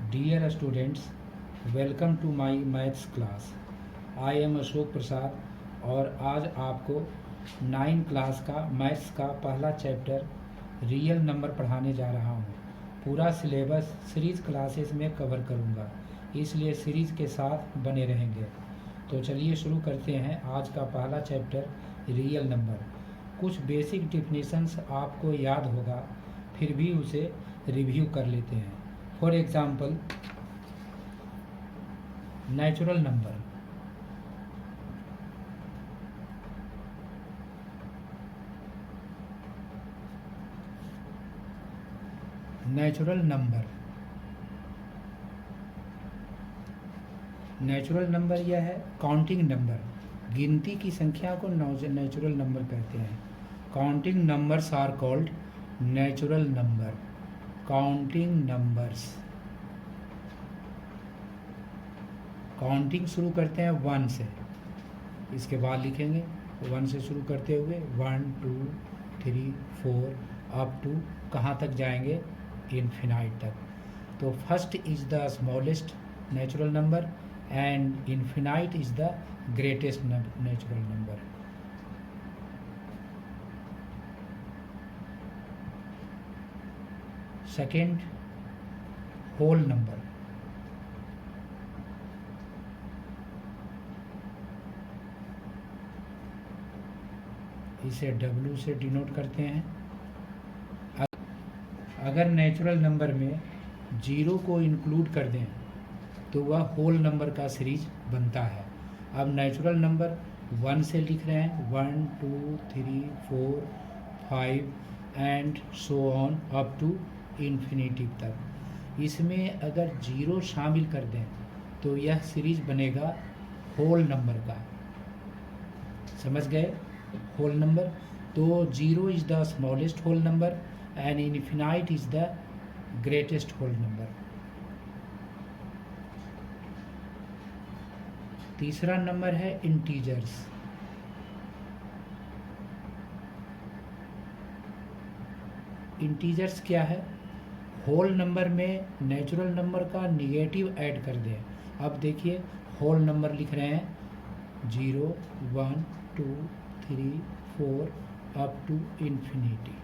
Dear students, welcome to my maths class. I am Ashok Prasad और आज आपको 9 क्लास का मैथ्स का पहला चैप्टर रियल नंबर पढ़ाने जा रहा हूँ। पूरा सिलेबस सीरीज़ क्लासेस में कवर करूँगा, इसलिए सीरीज़ के साथ बने रहेंगे। तो चलिए शुरू करते हैं आज का पहला चैप्टर रियल नंबर। कुछ बेसिक डिफिनीशंस आपको याद होगा, फिर भी उसे रिव्यू कर लेते हैं। For example, natural number. Natural number यह है काउंटिंग नंबर। गिनती की संख्या को नेचुरल नंबर कहते हैं। Counting numbers are called natural number. Counting numbers. Counting शुरू करते हैं 1 से, इसके बाद लिखेंगे 1 से शुरू करते हुए 1 2 3 4 अप टू कहाँ तक जाएंगे, इन्फिनाइट तक। तो first is the smallest natural number and infinite is the greatest natural number. Second, whole number. इसे W से डिनोट करते हैं। अगर नेचुरल नंबर में 0 को इंक्लूड कर दें तो वह होल नंबर का सीरीज बनता है। अब नेचुरल नंबर 1 से लिख रहे हैं 1 2 3 4 5 and so on up to infinity तक। इसमें अगर 0 शामिल कर दें तो यह सीरीज बनेगा होल नंबर का। समझ गए? Whole number. तो 0 is the smallest whole number and infinite is the greatest whole number. तीसरा नंबर है इंटीजर्स। इंटीजर्स क्या है? होल नंबर में नेचुरल नंबर का निगेटिव ऐड कर दें। अब देखिए होल नंबर लिख रहे हैं 0 1 2 3 4 up to infinity.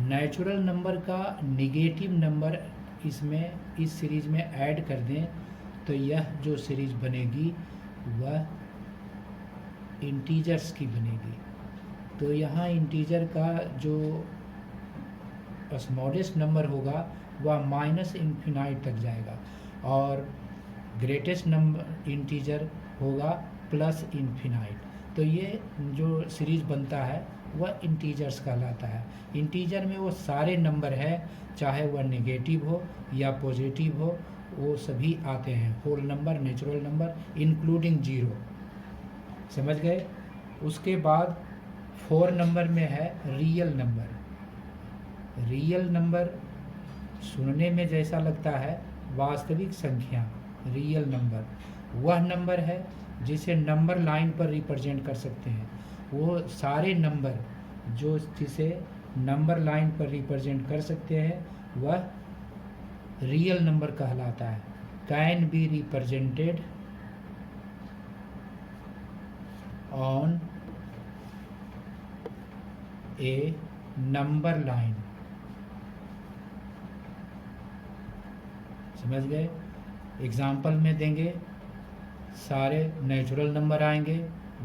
Natural number का निगेटिव नंबर इसमें इस सीरीज में ऐड कर दें तो यह जो सीरीज बनेगी वह इंटीजर्स की बनेगी। तो यहाँ इंटीजर का जो स्मॉलेस्ट नंबर होगा वह माइनस इन्फिनाइट तक जाएगा और ग्रेटेस्ट नंबर इंटीजर होगा प्लस इन्फिनाइट। तो ये जो सीरीज बनता है वह इंटीजर्स कहलाता है। इंटीजर में वो सारे नंबर है, चाहे वह नेगेटिव हो या पॉजिटिव हो, वो सभी आते हैं। Whole number, natural number including 0। समझ गए? उसके बाद 4 नंबर में है रियल नंबर। रियल नंबर सुनने में जैसा लगता है वास्तविक संख्या। रियल नंबर वह नंबर है जिसे नंबर लाइन पर रिप्रेजेंट कर सकते हैं। वो सारे नंबर जो जिसे नंबर लाइन पर रिप्रेजेंट कर सकते हैं वह रियल नंबर कहलाता है। Can be represented on a number line. समझ गए? एग्जाम्पल में देंगे, सारे नेचुरल नंबर आएंगे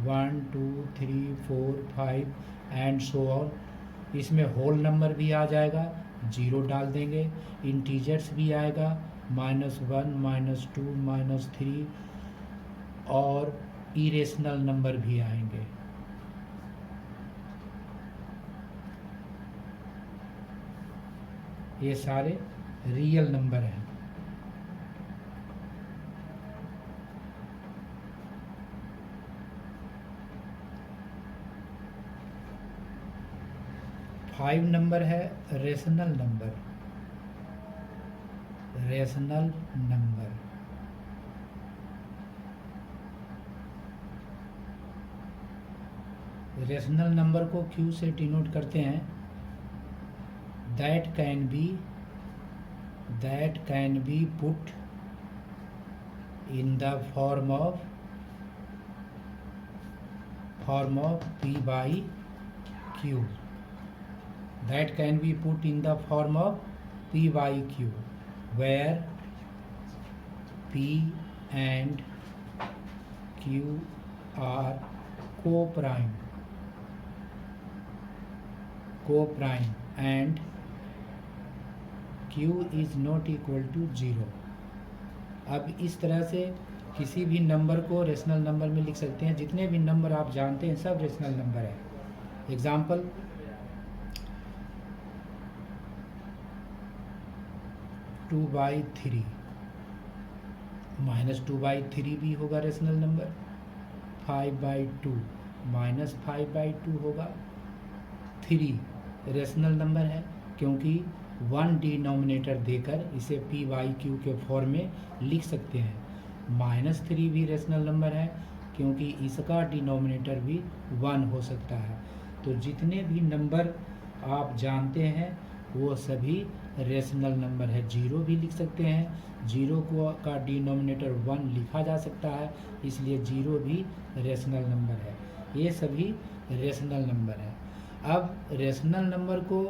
1 2 3 4 5 एंड सो ऑन। इसमें होल नंबर भी आ जाएगा, 0 डाल देंगे। इंटीजर्स भी आएगा -1 -2 -3 और इरेशनल नंबर भी आएंगे। ये सारे रियल नंबर हैं। फाइव नंबर है rational number. Rational number rational number को Q से डिनोट करते हैं। That can be put in the form of P by Q. That can be put in the form of P by Q, where P and Q are co-prime and Q is not equal to 0. अब इस तरह से किसी भी number को rational number में लिख सकते हैं। जितने भी नंबर आप जानते हैं सब रेशनल नंबर है। एग्जाम्पल, 2/3 -2/3 भी होगा रेशनल नंबर। 5/2 -5/2 होगा। 3 रेशनल नंबर है क्योंकि 1 डिनोमिनेटर देकर इसे P बाई Q के फॉर्म में लिख सकते हैं। -3 भी रेशनल नंबर है क्योंकि इसका डिनोमिनेटर भी 1 हो सकता है। तो जितने भी नंबर आप जानते हैं वो सभी रेशनल नंबर है। 0 भी लिख सकते हैं, 0 का डिनोमिनेटर 1 लिखा जा सकता है, इसलिए 0 भी रेशनल नंबर है। ये सभी रेशनल नंबर है। अब रेशनल नंबर को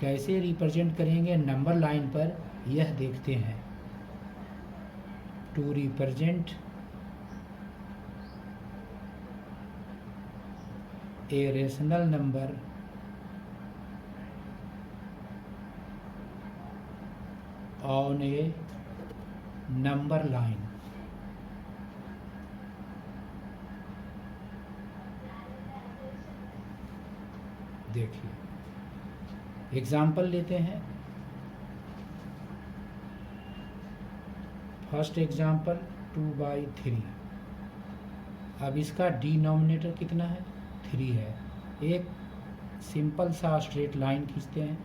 कैसे रिप्रेजेंट करेंगे नंबर लाइन पर, यह देखते हैं। To represent a rational number on a number line, देखिए एग्जाम्पल लेते हैं। First example 2/3। अब इसका डिनोमिनेटर कितना है, 3 है। एक सिंपल सा स्ट्रेट लाइन खींचते हैं।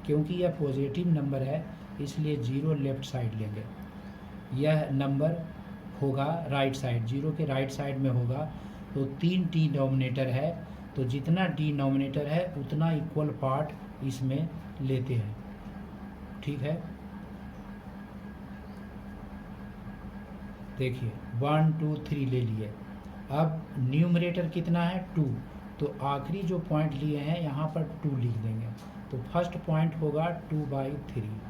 क्योंकि यह पॉजिटिव नंबर है इसलिए 0 लेफ्ट साइड लेंगे। यह नंबर होगा राइट साइड, 0 के राइट साइड में होगा। तो 3 डिनोमिनेटर है, तो जितना डिनोमिनेटर है उतना इक्वल पार्ट इसमें लेते हैं। ठीक है, देखिए 1 2 3 ले लिए। अब न्यूमरेटर कितना है, 2, तो आखिरी जो पॉइंट लिए हैं यहाँ पर 2 लिख देंगे। तो फर्स्ट पॉइंट होगा 2/3।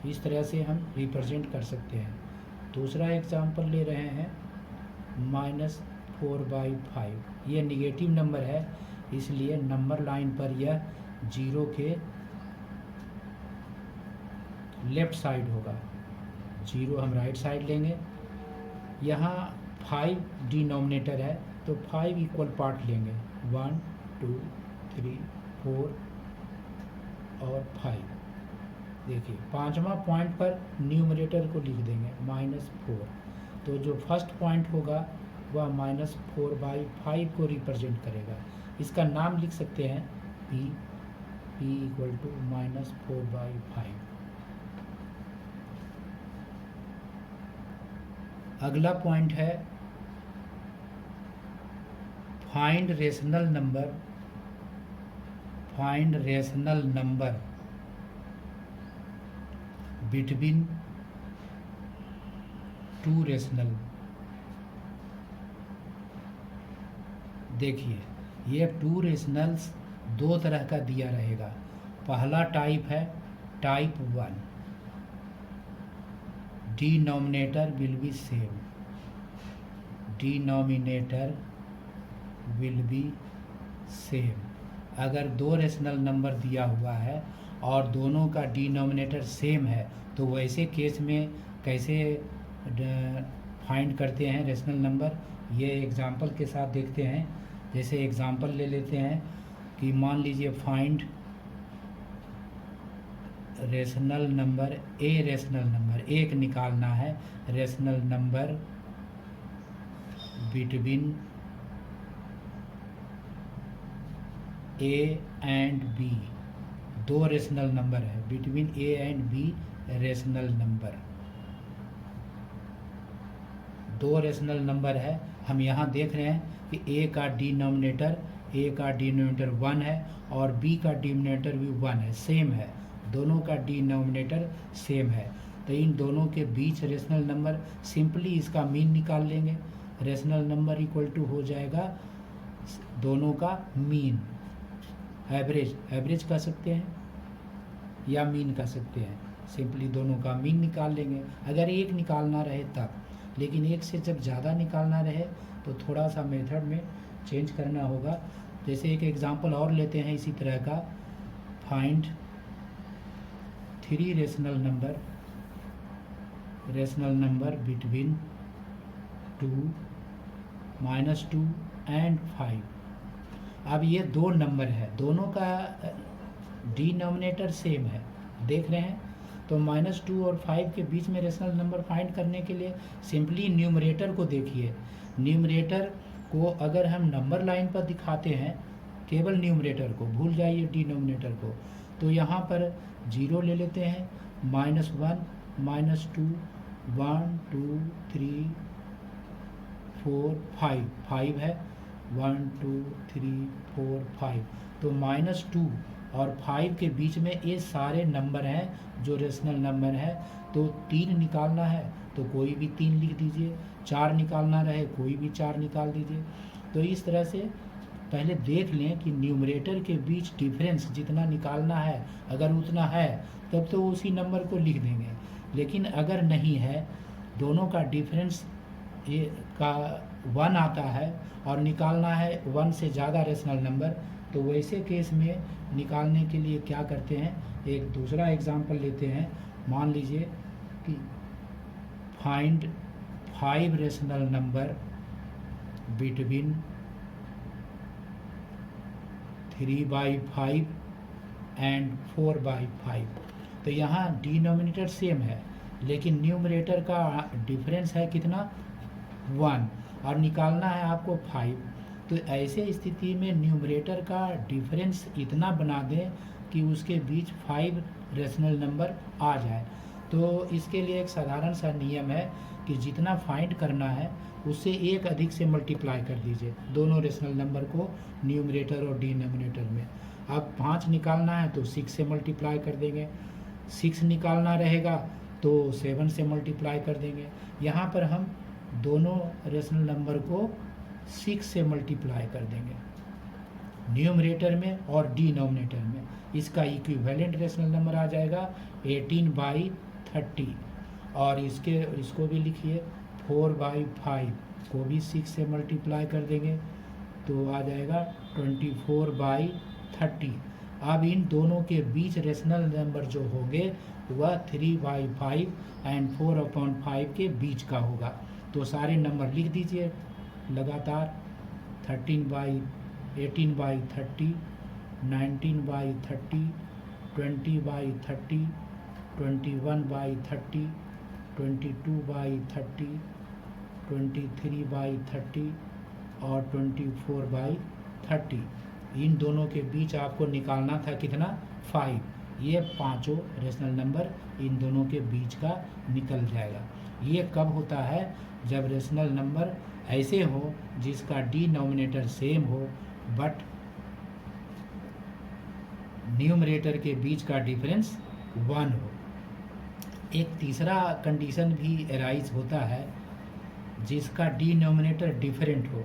इस तरह से हम रिप्रेजेंट कर सकते हैं। दूसरा एग्जाम्पल ले रहे हैं -4/5। ये निगेटिव नंबर है इसलिए नंबर लाइन पर यह 0 के लेफ्ट साइड होगा। 0 हम राइट साइड लेंगे। यहाँ 5 डिनोमिनेटर है तो 5 इक्वल पार्ट लेंगे, 1 2 3 4 और 5। देखिए पांचवा पॉइंट पर न्यूमरेटर को लिख देंगे -4। तो जो फर्स्ट पॉइंट होगा वह -4/5 को रिप्रेजेंट करेगा। इसका नाम लिख सकते हैं P = -4/5। अगला पॉइंट है find rational number between 2 rational. देखिए ये 2 रेशनल्स 2 तरह का दिया रहेगा। पहला टाइप है type 1, denominator will be same, denominator will be same. अगर 2 रेशनल नंबर दिया हुआ है और दोनों का डिनोमिनेटर सेम है तो वैसे केस में कैसे फाइंड करते हैं रेशनल नंबर, ये एग्जांपल के साथ देखते हैं। जैसे एग्जांपल ले लेते हैं कि मान लीजिए find rational number A, rational number एक निकालना है, rational number between A and B. 2 rational number है, between A and B rational number. 2 rational number है। हम यहाँ देख रहे हैं कि ए का डिनोमिनेटर 1 है और बी का डिनोमिनेटर भी 1 है, सेम है। दोनों का डिनोमिनेटर सेम है। तो इन दोनों के बीच रेशनल नंबर, सिंपली इसका मीन निकाल लेंगे। रेशनल नंबर इक्वल टू हो जाएगा दोनों का मीन, एवरेज, एवरेज कह सकते हैं या मीन कह सकते हैं। सिंपली दोनों का मीन निकाल लेंगे अगर एक निकालना रहे तब, लेकिन एक से जब ज़्यादा निकालना रहे तो थोड़ा सा मेथड में चेंज करना होगा। जैसे एक एग्जांपल और लेते हैं इसी तरह का, find 3 rational number between 2, -2 and 5। अब ये दो नंबर है, दोनों का डिनोमिनेटर सेम है, देख रहे हैं। तो -2 और 5 के बीच में रेशनल नंबर फाइंड करने के लिए सिंपली न्यूमरेटर को देखिए। न्यूमरेटर को अगर हम नंबर लाइन पर दिखाते हैं, केवल न्यूमरेटर को, भूल जाइए डिनोमिनेटर को, तो यहाँ पर 0 ले लेते हैं, -1, -2, 1, 2, 3, 4, 5 है, 1, 2, 3, 4, 5। तो -2 और 5 के बीच में ये सारे नंबर हैं जो रेशनल नंबर है। तो 3 निकालना है तो कोई भी 3 लिख दीजिए, 4 निकालना रहे कोई भी 4 निकाल दीजिए। तो इस तरह से पहले देख लें कि न्यूमरेटर के बीच डिफरेंस जितना निकालना है, अगर उतना है तब तो उसी नंबर को लिख देंगे, लेकिन अगर नहीं है, दोनों का डिफरेंस का 1 आता है और निकालना है 1 से ज़्यादा रेशनल नंबर, तो वैसे केस में निकालने के लिए क्या करते हैं, एक दूसरा एग्जांपल लेते हैं। मान लीजिए कि find 5 rational number between 3/5 and 4/5। तो यहाँ डिनोमिनेटर सेम है लेकिन न्यूमरेटर का डिफरेंस है कितना, 1, और निकालना है आपको 5। तो ऐसे स्थिति में न्यूमरेटर का डिफरेंस इतना बना दें कि उसके बीच 5 रेशनल नंबर आ जाए। तो इसके लिए एक साधारण सा नियम है कि जितना फाइंड करना है उससे एक अधिक से मल्टीप्लाई कर दीजिए दोनों रेशनल नंबर को, न्यूमरेटर और डिनोमिनेटर में। अब 5 निकालना है तो 6 से मल्टीप्लाई कर देंगे, 6 निकालना रहेगा तो 7 से मल्टीप्लाई कर देंगे। यहाँ पर हम दोनों रेशनल नंबर को 6 से मल्टीप्लाई कर देंगे न्यूमरेटर में और डिनोमिनेटर में। इसका इक्विवेलेंट रेशनल नंबर आ जाएगा 18/30, और इसको भी लिखिए 4/5 को भी 6 से मल्टीप्लाई कर देंगे तो आ जाएगा 24/30। अब इन दोनों के बीच रेशनल नंबर जो होंगे वह 3/5 एंड 4/5 के बीच का होगा। तो सारे नंबर लिख दीजिए लगातार, 18/30, 19/30, 20/30, 21/30, 22/30, 23/30 और 24/30। इन दोनों के बीच आपको निकालना था कितना, 5। ये पांचों रेशनल नंबर इन दोनों के बीच का निकल जाएगा। ये कब होता है, जब रेशनल नंबर ऐसे हो जिसका डिनोमिनेटर सेम हो बट न्यूमरेटर के बीच का डिफरेंस 1 हो। एक तीसरा कंडीशन भी अराइज होता है जिसका डिनोमिनेटर डिफरेंट हो,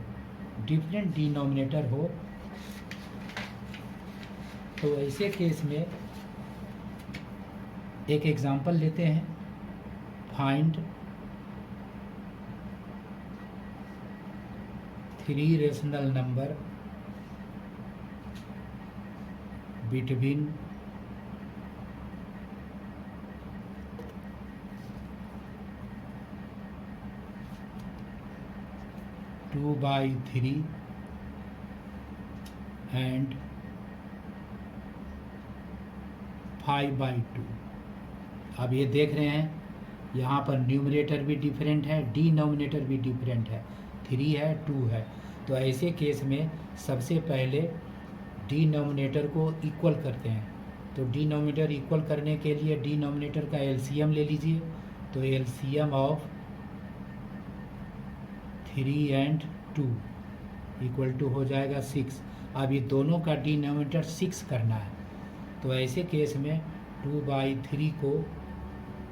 डिफरेंट डिनोमिनेटर हो। तो ऐसे केस में एक एग्जांपल लेते हैं, find 3 rational number between 2/3 and 5/2। अब ये देख रहे हैं यहाँ पर न्यूमरेटर भी डिफरेंट है, डिनोमिनेटर भी डिफरेंट है, 3 है 2 है। तो ऐसे केस में सबसे पहले डिनोमिनेटर को इक्वल करते हैं। तो डिनोमिनेटर इक्वल करने के लिए डिनोमिनेटर का एलसीएम ले लीजिए। तो LCM of 3 and 2 equal to हो जाएगा 6। अब ये दोनों का डिनोमिनेटर 6 करना है। तो ऐसे केस में 2/3 को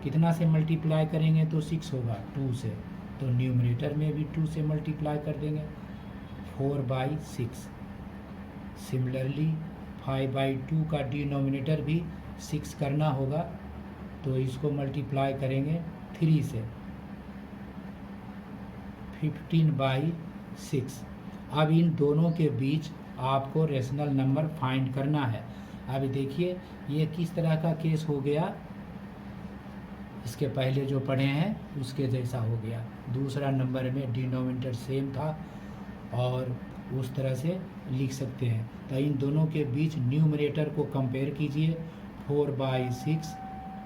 कितना से मल्टीप्लाई करेंगे तो 6 होगा, 2 से, तो न्यूमरेटर में भी 2 से मल्टीप्लाई कर देंगे, 4/6। सिमिलरली 5/2 का डिनोमिनेटर भी 6 करना होगा, तो इसको मल्टीप्लाई करेंगे 3 से, 15/6। अब इन दोनों के बीच आपको रेशनल नंबर फाइंड करना है। अब देखिए ये किस तरह का केस हो गया, इसके पहले जो पढ़े हैं उसके जैसा हो गया। दूसरा नंबर में डिनोमिनेटर सेम था और उस तरह से लिख सकते हैं। तो इन दोनों के बीच न्यूमरेटर को कंपेयर कीजिए, 4/6,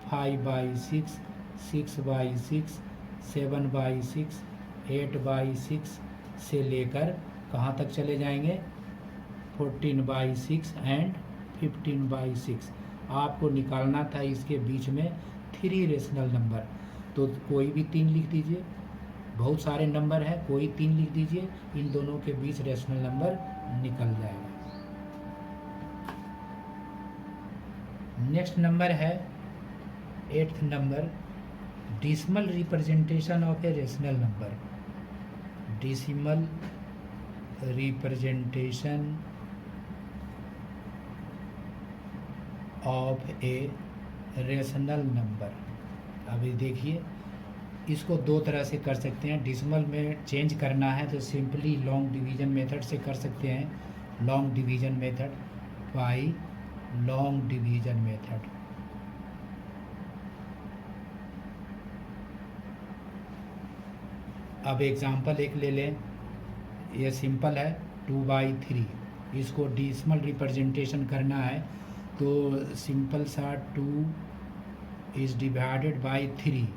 5/6, 6/6, 7/6, 8/6 से लेकर कहाँ तक चले जाएंगे, 14/6 एंड 15/6। आपको निकालना था इसके बीच में 3 रेशनल नंबर, तो कोई भी 3 लिख दीजिए, बहुत सारे नंबर हैं, कोई 3 लिख दीजिए, इन दोनों के बीच रेशनल नंबर निकल जाएगा। नेक्स्ट नंबर है 8th number, decimal representation of A rational number. Decimal representation of A rational number. अभी देखिए इसको दो तरह से कर सकते हैं। डेसिमल में चेंज करना है तो सिंपली लॉन्ग डिवीजन मेथड से कर सकते हैं, long division method by long division method. अब एग्जांपल एक ले लें, ये सिंपल है, 2/3। इसको डेसिमल रिप्रेजेंटेशन करना है तो सिंपल सा 2 इज़ डिवाइडेड बाई 3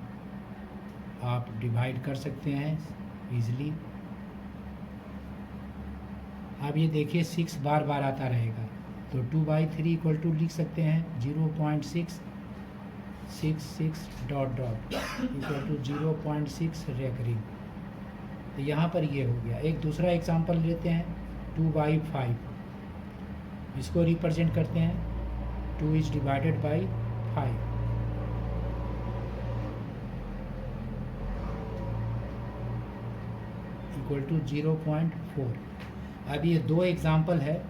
आप डिवाइड कर सकते हैं इजली। अब ये देखिए 6 बार बार आता रहेगा, तो 2/3 इक्वल टू लिख सकते हैं 0.666 dot dot equal to 0.6 recurring. तो यहाँ पर ये हो गया। एक दूसरा एग्जांपल लेते हैं, 2/5। इसको रिप्रेजेंट करते हैं, 2 is divided by 5 equal to 0.4। अब ये दो एग्जांपल है,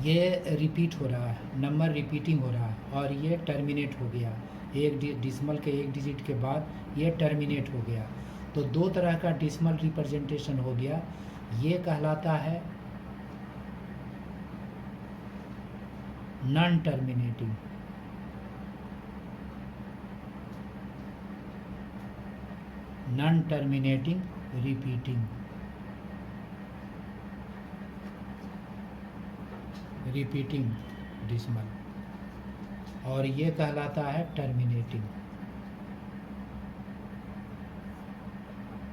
ये रिपीट हो रहा है, नंबर रिपीटिंग हो रहा है और ये टर्मिनेट हो गया, एक डेसिमल के एक डिजिट के बाद ये टर्मिनेट हो गया। तो दो तरह का डेसिमल रिप्रेजेंटेशन हो गया। ये कहलाता है non terminating, non terminating repeating, repeating decimal, और ये कहलाता है टर्मिनेटिंग,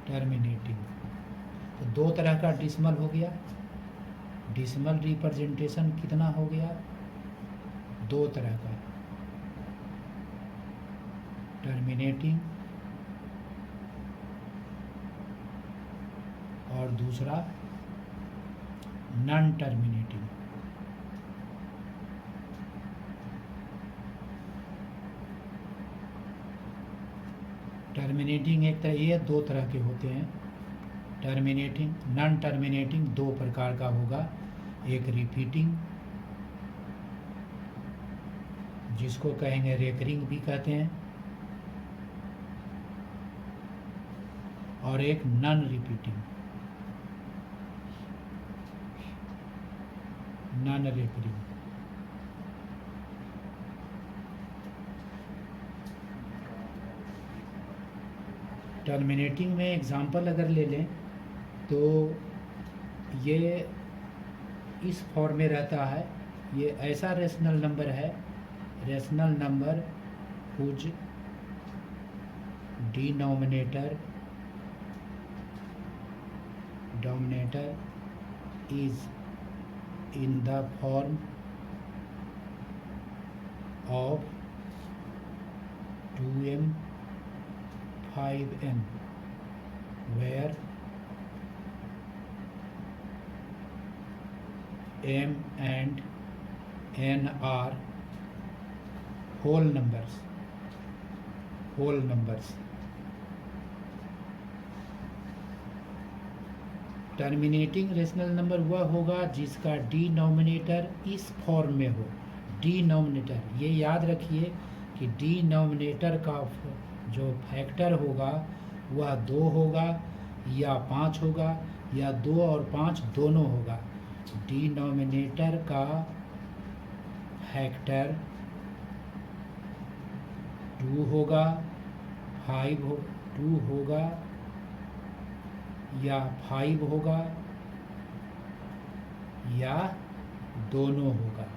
टर्मिनेटिंग। तो दो तरह का डेसिमल हो गया। डेसिमल रिप्रेजेंटेशन कितना हो गया, दो तरह का, टर्मिनेटिंग और दूसरा नॉन टर्मिनेटिंग। टर्मिनेटिंग एक तरह, ये दो तरह के होते हैं टर्मिनेटिंग। नॉन टर्मिनेटिंग दो प्रकार का होगा, एक रिपीटिंग जिसको कहेंगे रेकरिंग भी कहते हैं, और एक non repeating, non recurring. Terminating में एग्जांपल अगर ले लें तो ये इस फॉर्म में रहता है। ये ऐसा रेशनल नंबर है, rational number whose denominator dominator is in the form of 2m 5m where m and n are whole numbers whole numbers. Terminating rational number वह होगा जिसका डिनोमिनेटर इस फॉर्म में हो। डिनोमिनेटर, ये याद रखिए कि डिनोमिनेटर का जो फैक्टर होगा वह 2 होगा या 5 होगा या 2 और 5 दोनों होगा। डिनोमिनेटर का फैक्टर 2 होगा, 2 होगा या 5 होगा या दोनों होगा।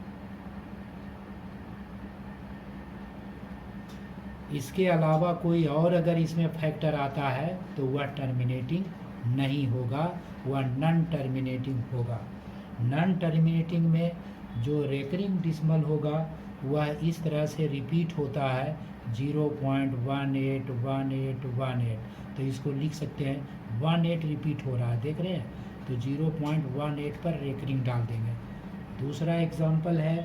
इसके अलावा कोई और अगर इसमें फैक्टर आता है तो वह टर्मिनेटिंग नहीं होगा, वह नॉन टर्मिनेटिंग होगा। नॉन टर्मिनेटिंग में जो रेकरिंग डिसिमल होगा वह इस तरह से रिपीट होता है 0.181818। तो इसको लिख सकते हैं 18 रिपीट हो रहा है, देख रहे हैं, तो 0.18 पर रेकरिंग डाल देंगे। दूसरा एग्जांपल है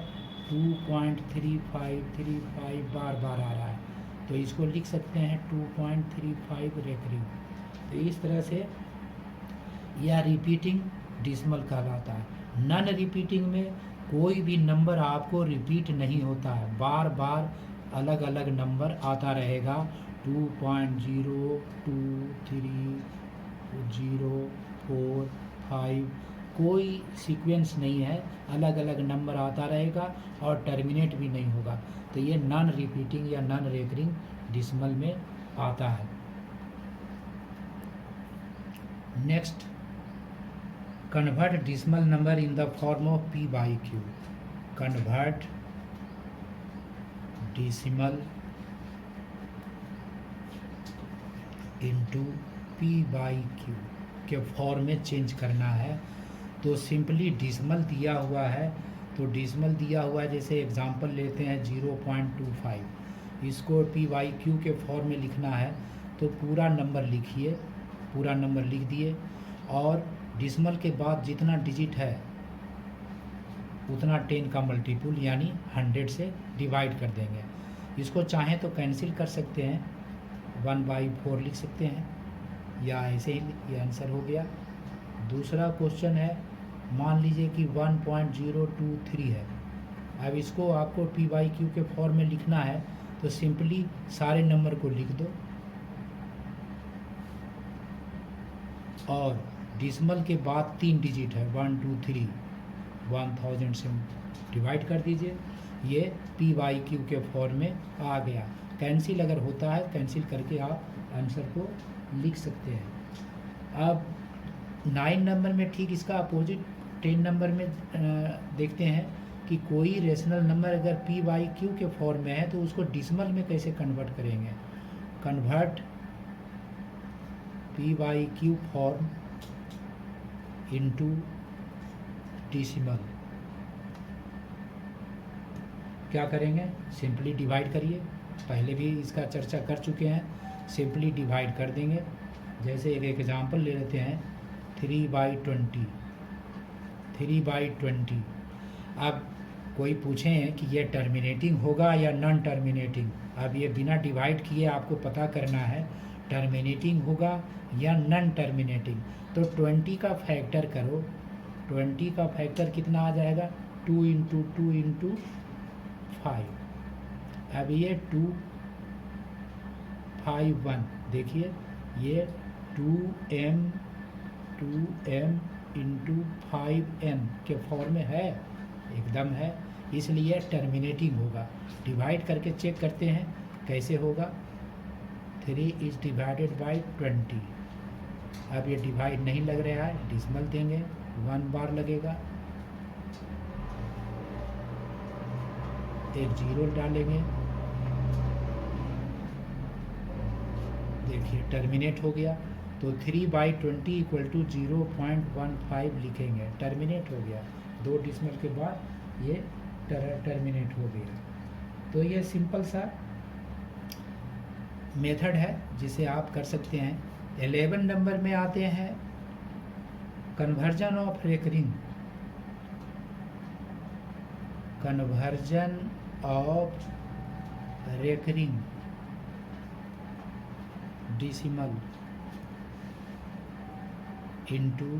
2.3535 बार बार आ रहा है, तो इसको लिख सकते हैं 2.35 रेकरिंग। तो इस तरह से यह रिपीटिंग डिसिमल कहलाता है। नॉन रिपीटिंग में कोई भी नंबर आपको रिपीट नहीं होता है, बार बार अलग अलग नंबर आता रहेगा। 2.02304 कोई सीक्वेंस नहीं है, अलग अलग नंबर आता रहेगा और टर्मिनेट भी नहीं होगा। तो ये नॉन रिपीटिंग या नॉन रेकरिंग डिसिमल में आता है। Next, convert decimal number in the form of p/q। Convert decimal into p/q के फॉर्म में चेंज करना है। तो सिंपली डिसिमल दिया हुआ है, तो डिसिमल दिया हुआ है, जैसे एग्जांपल लेते हैं 0.25, इसको p/q के फॉर्म में लिखना है तो पूरा नंबर लिखिए, पूरा नंबर लिख दिए और डिसिमल के बाद जितना डिजिट है उतना 10 का मल्टीपुल यानी 100 से डिवाइड कर देंगे। इसको चाहें तो कैंसिल कर सकते हैं, 1/4 लिख सकते हैं या ऐसे ही, ये आंसर हो गया। दूसरा क्वेश्चन है, मान लीजिए कि 1.023 है। अब इसको आपको p/q के फॉर्म में लिखना है तो सिंपली सारे नंबर को लिख दो और डिसिमल के बाद 3 डिजिट है 1 2 3, 1000 से डिवाइड कर दीजिए, ये p/q के फॉर्म में आ गया। कैंसिल अगर होता है कैंसिल करके आप आंसर को लिख सकते हैं। अब 9 नंबर में ठीक इसका अपोजिट 10 नंबर में देखते हैं कि कोई रेशनल नंबर अगर p/q के फॉर्म में है तो उसको डिसिमल में कैसे कन्वर्ट करेंगे। Convert p/q form into decimal. क्या करेंगे, सिंपली डिवाइड करिए, पहले भी इसका चर्चा कर चुके हैं, सिंपली डिवाइड कर देंगे। जैसे एक एग्जांपल ले लेते हैं 3/20, 3/20। अब कोई पूछें कि ये टर्मिनेटिंग होगा या नॉन टर्मिनेटिंग, अब ये बिना डिवाइड किए आपको पता करना है टर्मिनेटिंग होगा या नॉन टर्मिनेटिंग। तो 20 का फैक्टर करो, 20 का फैक्टर कितना आ जाएगा, 2 × 2 × 5। अब ये 251, देखिए ये 2m × 5n के फॉर्म में है, एकदम है, इसलिए टर्मिनेटिंग होगा। डिवाइड करके चेक करते हैं कैसे होगा, 3 is divided by 20। अब ये डिवाइड नहीं लग रहा है, डिसिमल देंगे, 1 बार लगेगा, एक 0 डालेंगे, देखिए टर्मिनेट हो गया। तो 3/20 = 0.15 लिखेंगे, टर्मिनेट हो गया, 2 डिसिमल के बाद ये टर्मिनेट हो गया। तो ये सिंपल सा मेथड है जिसे आप कर सकते हैं। 11 नंबर में आते हैं conversion of recurring. Conversion of recurring decimal into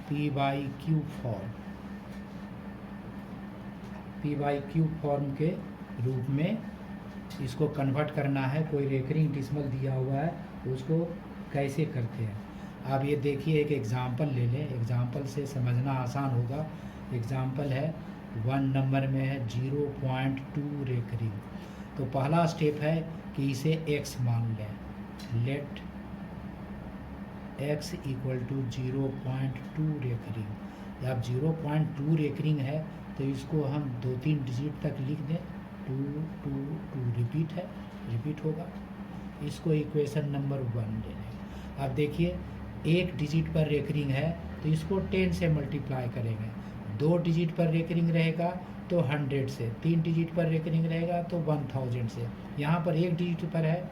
P by cube form के रूप में इसको कन्वर्ट करना है। कोई रेकरिंग डिसिमल दिया हुआ है, उसको कैसे करते हैं। अब ये देखिए, एक एग्ज़ाम्पल ले लें, एग्ज़ाम्पल से समझना आसान होगा। एग्ज़ाम्पल है 1 नंबर में है 0.2 रेकरिंग। तो पहला स्टेप है कि इसे x मान लें। Let x equal to 0.2 recurring. अब 0.2 रेकरिंग है तो इसको हम 2-3 डिजिट तक लिख दें। 2 2 2 रिपीट होगा। इसको इक्वेशन नंबर 1 ले लें। अब देखिए, एक डिजिट पर रेकरिंग है तो इसको 10 से मल्टीप्लाई करेंगे। 2 डिजिट पर रेकरिंग रहेगा तो 100 से, 3 डिजिट पर रेकरिंग रहेगा तो 1000 से। यहाँ पर एक डिजिट पर है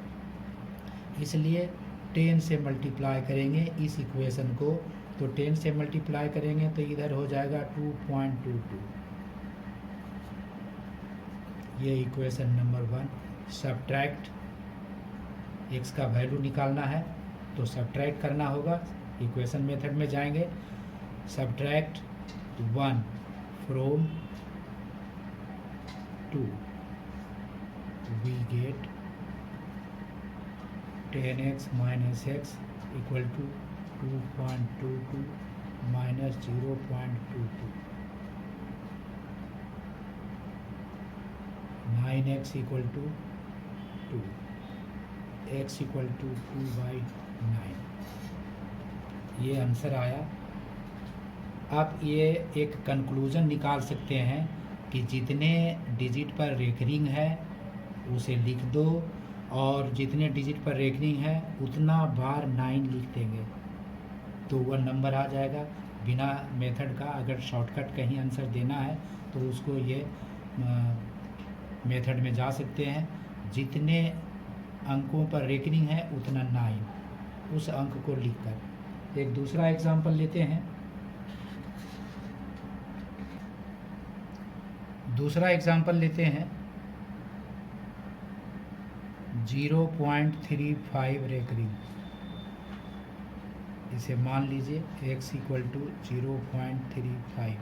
इसलिए 10 से मल्टीप्लाई करेंगे इस इक्वेशन को। तो 10 से मल्टीप्लाई करेंगे तो इधर हो जाएगा 2.22। ये इक्वेशन नंबर 1। सब्ट्रैक्ट, x का वैल्यू निकालना है तो सब्ट्रैक्ट करना होगा। इक्वेशन मेथड में जाएंगे, subtract 1 from 2, we get 10x minus x equal to 2.22 minus 0.22। 9x equal to 2, x equal to 2/9। ये आंसर आया। आप ये एक कंक्लूज़न निकाल सकते हैं कि जितने डिजिट पर रेकरिंग है उसे लिख दो, और जितने डिजिट पर रेकरिंग है उतना बार 9 लिख देंगे तो वह नंबर आ जाएगा। बिना मेथड का अगर शॉर्टकट कहीं आंसर देना है तो उसको ये मेथड में जा सकते हैं। जितने अंकों पर रेकरिंग है उतना 9, उस अंक को लिखकर। एक दूसरा एग्जांपल लेते हैं। दूसरा एग्जांपल लेते हैं 0.35 रेकरिंग। इसे मान लीजिए x equal to 0.35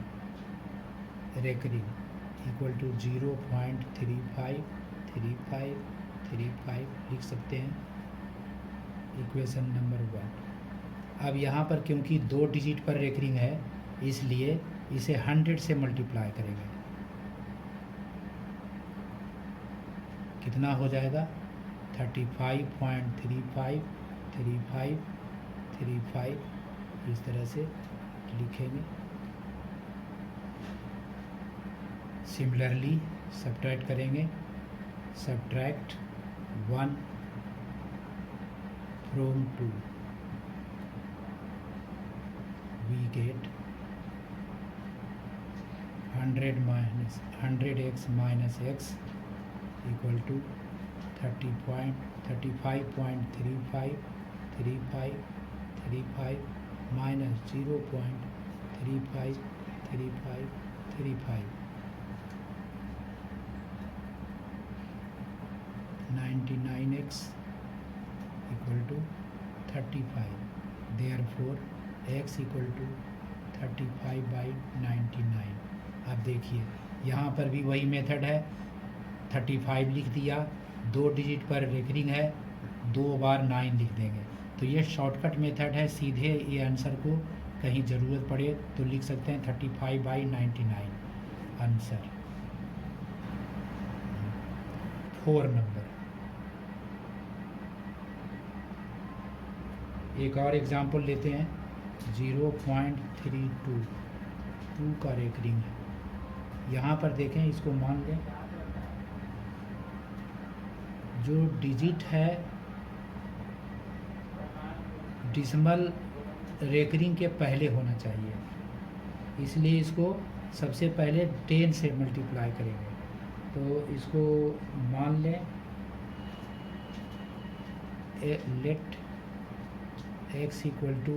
recurring equal to 0.35 लिख सकते हैं इक्वेशन नंबर 1। अब यहाँ पर क्योंकि 2 डिजिट पर रेकरिंग है इसलिए इसे 100 से मल्टीप्लाई करेंगे। कितना हो जाएगा? 35.35 इस तरह से लिखेंगे। सिमिलरली सब्ट्रैक्ट करेंगे, subtract 1 from 2, we get 100x minus x equal to 35.35 minus 0.35 99x equal to 35। Therefore x equal to 35/99। अब देखिए यहाँ पर भी वही मेथड है। 35 लिख दिया, 2 डिजिट पर रेकरिंग है, 2 बार 9 लिख देंगे। तो ये शॉर्टकट मेथड है। सीधे ये आंसर को कहीं ज़रूरत पड़े तो लिख सकते हैं 35/99 आंसर। 4 नंबर। एक और एग्जांपल लेते हैं 0.32 2 का रेकरिंग है। यहाँ पर देखें, इसको मान लें जो डिजिट है डिसिमल रेकरिंग के पहले होना चाहिए, इसलिए इसको सबसे पहले 10 से मल्टीप्लाई करेंगे। तो इसको मान लें लेट x इक्वल टू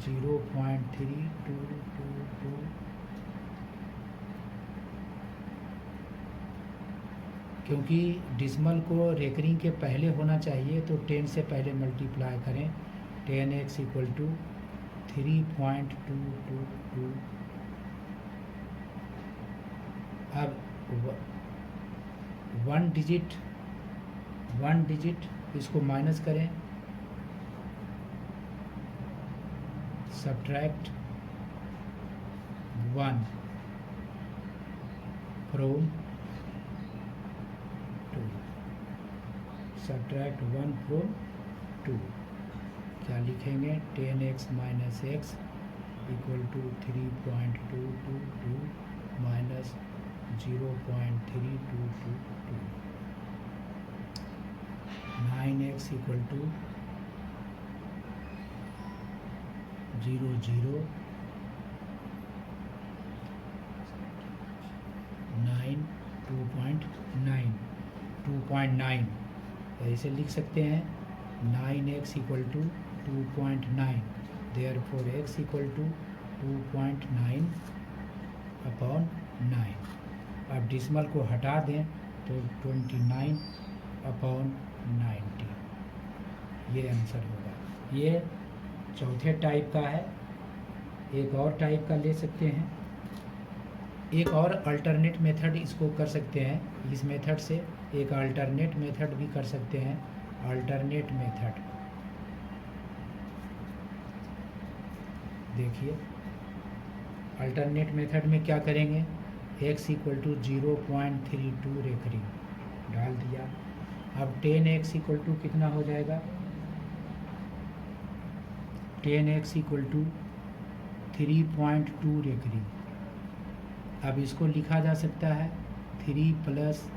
0.3222 क्योंकि डिसमल को रेकरिंग के पहले होना चाहिए, तो 10 से पहले मल्टीप्लाई करें। 10x equal to 3.222। अब वन डिजिट इसको माइनस करें, सब्ट्रैक्ट 1 फ्रॉम 2, सब्ट्रैक्ट 1 फ्रॉम 2। क्या लिखेंगे? 10x minus x equal to 3.222 minus 0.3222। 9x equal to 0 0 9 2.9 ऐसे लिख सकते हैं। 9x equal to 2.9, therefore x equal to 2.9 upon 9। अब डिसमल को हटा दें तो 29 अपॉन 90, ये आंसर होगा। ये चौथे टाइप का है। एक और टाइप का ले सकते हैं, एक और अल्टरनेट मेथड इसको कर सकते हैं। इस मेथड से एक अल्टरनेट मेथड भी कर सकते हैं। अल्टरनेट मेथड देखिए, अल्टरनेट मेथड में क्या करेंगे? x इक्वल टू 0.32 रेकरिंग डाल दिया। अब 10x इक्वल टू कितना हो जाएगा? 10x equal to 3.2 recurring. अब इसको लिखा जा सकता है 3 प्लस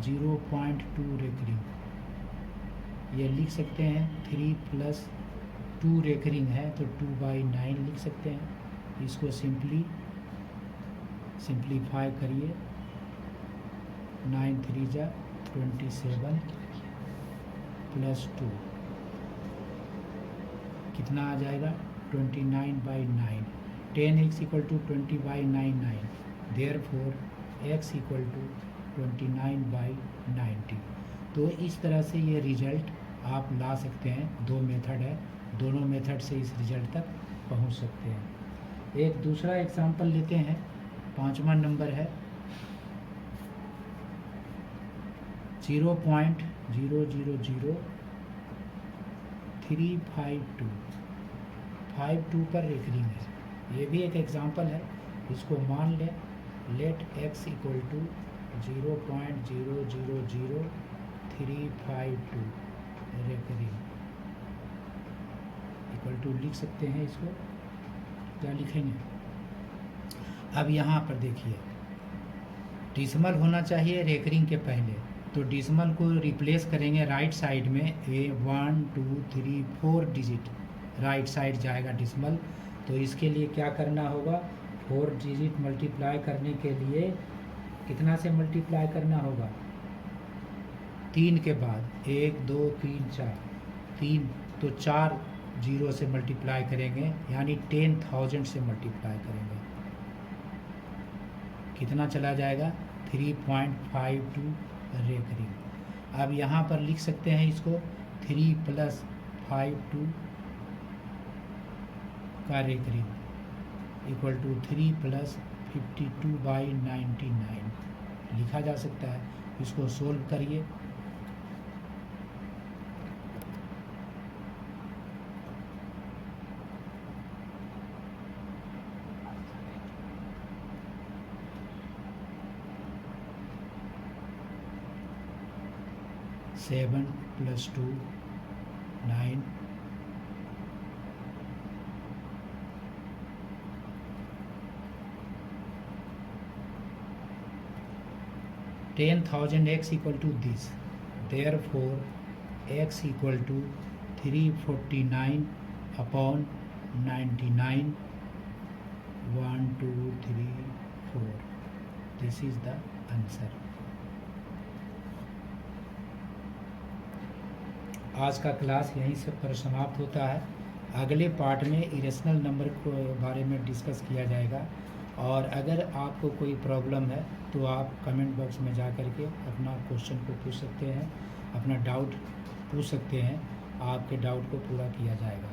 0.2 रेकरिंग। ये लिख सकते हैं 3 प्लस 2 रेकरिंग है तो 2/9 लिख सकते हैं। इसको सिंप्लीफाई करिए। 9 3 जा 27 प्लस 2 कितना आ जाएगा? 29/9। 10x equal to 20/9, therefore x equal to 29/90। तो इस तरह से ये रिजल्ट आप ला सकते हैं। दो मेथड है, दोनों मेथड से इस रिजल्ट तक पहुंच सकते हैं। एक दूसरा एग्जांपल लेते हैं, 5वां नंबर है 0.000352 पर रेकरिंग है। ये भी एक एग्जांपल है। इसको मान लें let x equal to 0.000352 recurring equal to लिख सकते हैं। इसको क्या लिखेंगे? अब यहाँ पर देखिए, डिसमल होना चाहिए रेकरिंग के पहले, तो डिसमल को रिप्लेस करेंगे राइट साइड में। 1 2 3 4 डिजिट राइट साइड जाएगा डिसमल। तो इसके लिए क्या करना होगा? 4 डिजिट मल्टीप्लाई करने के लिए कितना से मल्टीप्लाई करना होगा? 3 के बाद 1 2 3 4, 3 तो 4 0 से मल्टीप्लाई करेंगे, यानी 10,000 से मल्टीप्लाई करेंगे। कितना चला जाएगा? 3.52 रेकरिंग। अब यहाँ पर लिख सकते हैं इसको 3 प्लस 52 का रेकरिंग इक्वल टू 3 प्लस 52/99 लिखा जा सकता है। इसको सोल्व करिए। Seven plus 2 9, 10,000 x equal to this, therefore x equal to 349 upon 99, 1 2 3 4। this is the answer। आज का क्लास यहीं से पर समाप्त होता है। अगले पार्ट में इरेशनल नंबर के बारे में डिस्कस किया जाएगा। और अगर आपको कोई प्रॉब्लम है तो आप कमेंट बॉक्स में जा कर के अपना क्वेश्चन को पूछ सकते हैं, अपना डाउट पूछ सकते हैं, आपके डाउट को पूरा किया जाएगा।